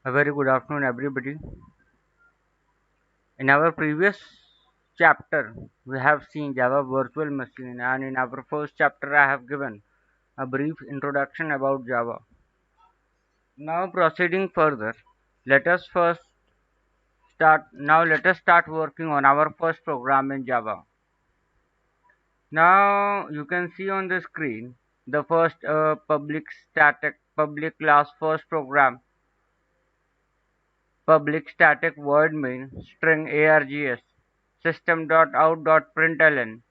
A very good afternoon, everybody. In our previous chapter, we have seen Java Virtual Machine, and in our first chapter, I have given a brief introduction about Java. Now, proceeding further, let us first let us start working on our first program in Java. Now, you can see on the screen the first public class first program, public static void main string args system.out.println.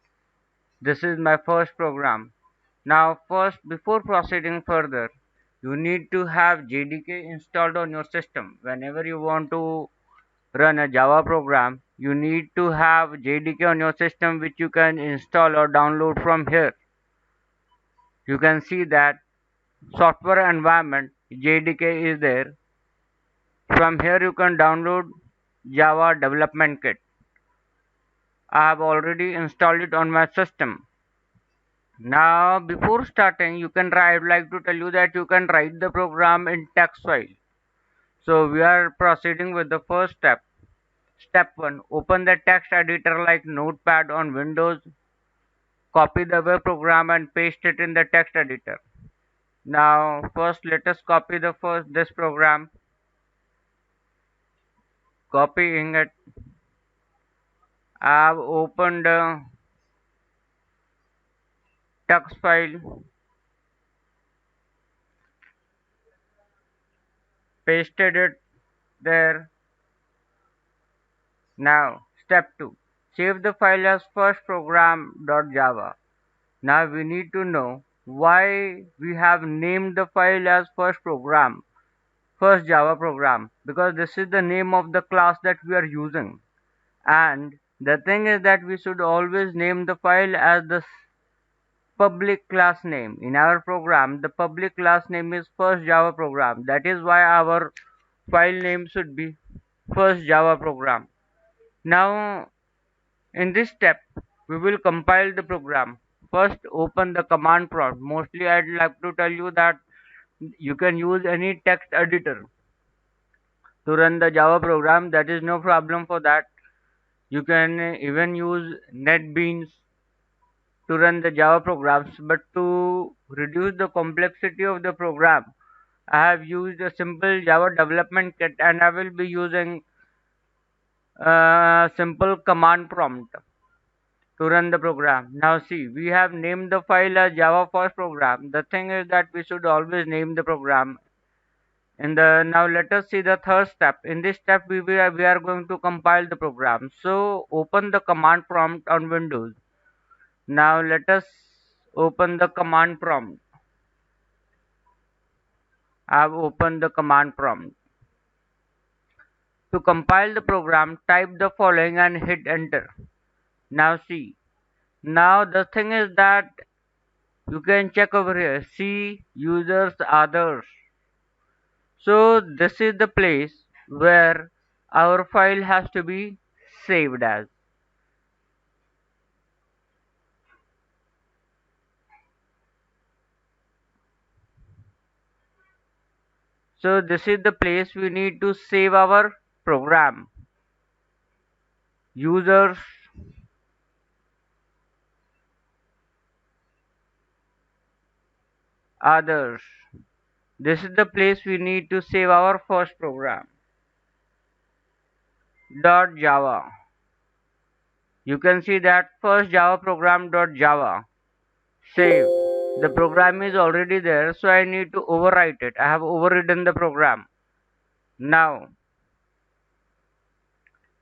This is my first program. Now first, before proceeding further, you need to have JDK installed on your system. Whenever you want to run a Java program, you need to have JDK on your system, which you can install or download from here. You can see that software environment JDK is there. From here you can download Java development kit. I have already installed it on my system. Now, before starting, I'd like to tell you that you can write the program in text file. So we are proceeding with the first step. Step 1. Open the text editor like Notepad on Windows. Copy the web program and paste it in the text editor. Now, first let us copy this program. Copying it. I have opened a text file, pasted it there. Now, step 2. Save the file as firstprogram.java. Now we need to know why we have named the file as first Java program, because this is the name of the class that we are using. And the thing is that we should always name the file as the public class name. In our program, the public class name is first Java program. That is why our file name should be first Java program. Now, in this step, we will compile the program. First, open the command prompt. Mostly, I'd like to tell you that you can use any text editor to run the Java program. That is no problem for that. You can even use NetBeans to run the Java programs. But to reduce the complexity of the program, I have used a simple Java development kit, and I will be using a simple command prompt to run the program. Now see, we have named the file as Java first program. The thing is that we should always name the program. Now let us see the third step. In this step we are going to compile the program. So open the command prompt on Windows. Now let us open the command prompt. I have opened the command prompt. To compile the program, type the following and hit enter. Now see. Now the thing is that you can check over here, see users others. So this is the place where our file has to be saved as. So this is the place we need to save our program. Users others. This is the place we need to save our first program. .java. You can see that first Java program .java. Save. The program is already there, so I need to overwrite it. I have overridden the program. Now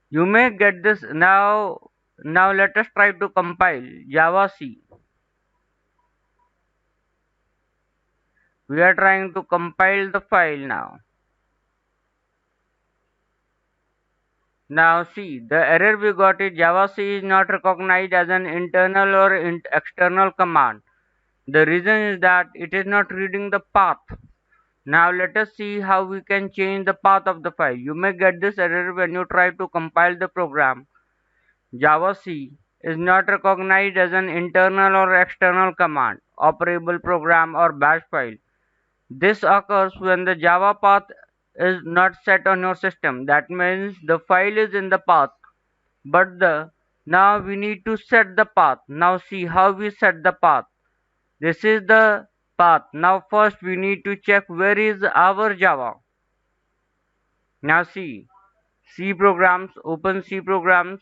you may get this. Now let us try to compile Java C. We are trying to compile the file now. Now see, the error we got is Java C is not recognized as an internal or external command. The reason is that it is not reading the path. Now let us see how we can change the path of the file. You may get this error when you try to compile the program. Java C is not recognized as an internal or external command, operable program or bash file. This occurs when the Java path is not set on your system. That means the file is in the path, but the now we need to set the path. Now see how we set the path. This is the path. Now first we need to check where is our Java. Now see, C programs, open C programs,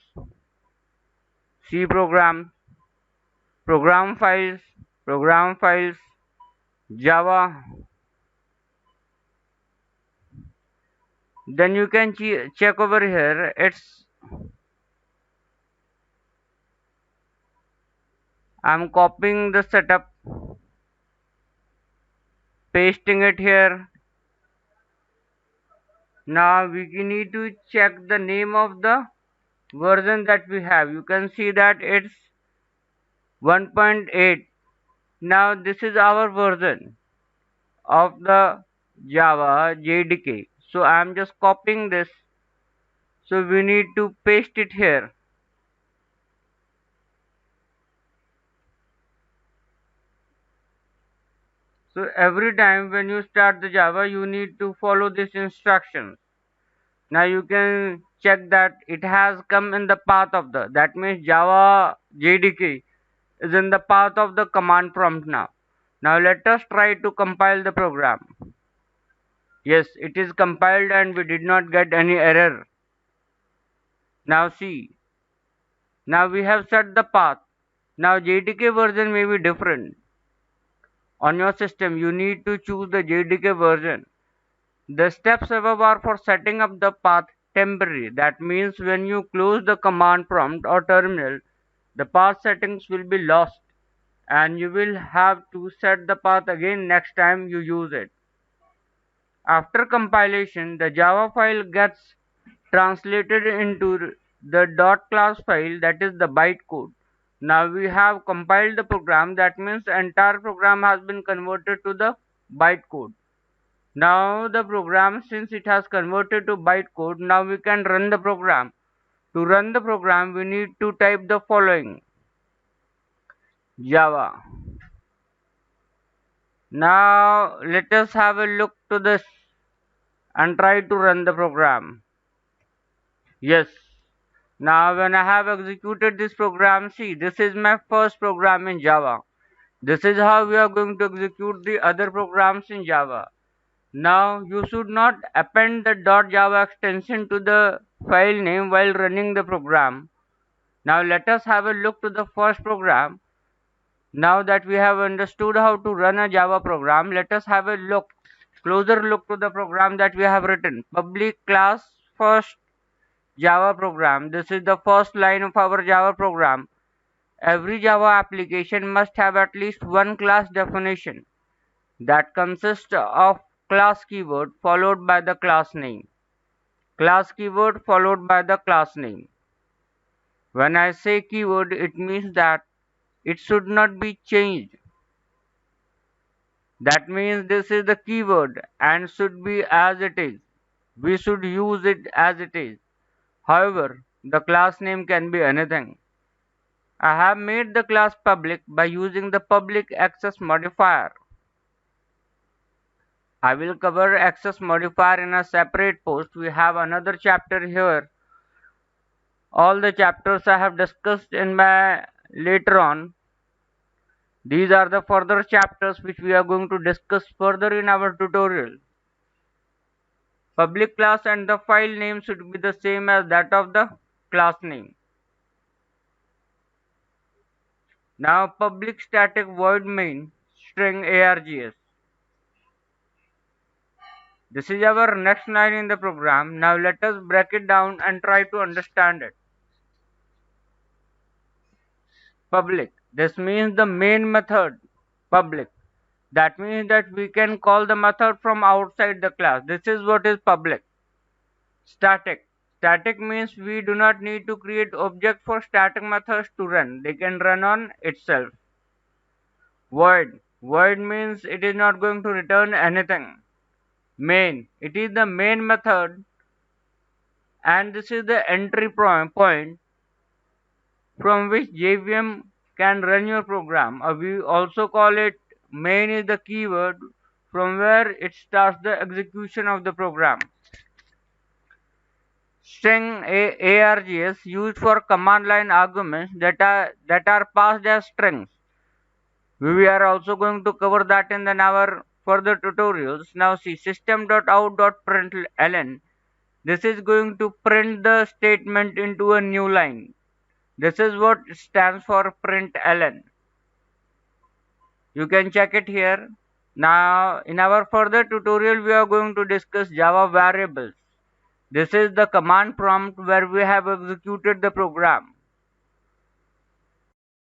program files, Java. Then you can check over here. I'm copying the setup, pasting it here. Now we need to check the name of the version that we have. You can see that it's 1.8. Now this is our version of the Java JDK. So I'm just copying this. So we need to paste it here. So every time when you start the Java, you need to follow this instructions. Now you can check that it has come in the path of the, that means Java JDK is in the path of the command prompt now. Now let us try to compile the program. Yes, it is compiled and we did not get any error. Now see, now we have set the path. Now JDK version may be different. On your system, you need to choose the JDK version. The steps above are for setting up the path temporary. That means when you close the command prompt or terminal, the path settings will be lost and you will have to set the path again next time you use it. After compilation, the Java file gets translated into the .class file, that is the bytecode. Now we have compiled the program, that means the entire program has been converted to the bytecode. Now the program, since it has converted to bytecode, now we can run the program. To run the program, we need to type the following: Java. Now let us have a look to this and try to run the program. Yes. Now when I have executed this program, see, this is my first program in Java. This is how we are going to execute the other programs in Java. Now you should not append the .java extension to the file name while running the program. Now let us have a look to the first program. Now that we have understood how to run a Java program, let us have a closer look to the program that we have written. Public class first Java program. This is the first line of our Java program. Every Java application must have at least one class definition that consists of class keyword followed by the class name. Class keyword followed by the class name. When I say keyword, it means that it should not be changed. That means this is the keyword and should be as it is. We should use it as it is. However, the class name can be anything. I have made the class public by using the public access modifier. I will cover access modifier in a separate post. We have another chapter here. All the chapters I have discussed in my later on. These are the further chapters which we are going to discuss further in our tutorial. Public class and the file name should be the same as that of the class name. Now public static void main string args. This is our next line in the program. Now let us break it down and try to understand it. Public. This means the main method. Public. That means that we can call the method from outside the class. This is what is public. Static. Static means we do not need to create object for static methods to run. They can run on itself. Void. Void means it is not going to return anything. Main. It is the main method and this is the entry point from which JVM can run your program. We also call it main is the keyword from where it starts the execution of the program. String args used for command line arguments that are passed as strings. We are also going to cover that in our further tutorials. Now see system.out.println. This is going to print the statement into a new line. This is what stands for println. You can check it here. Now in our further tutorial we are going to discuss Java variables. This is the command prompt where we have executed the program.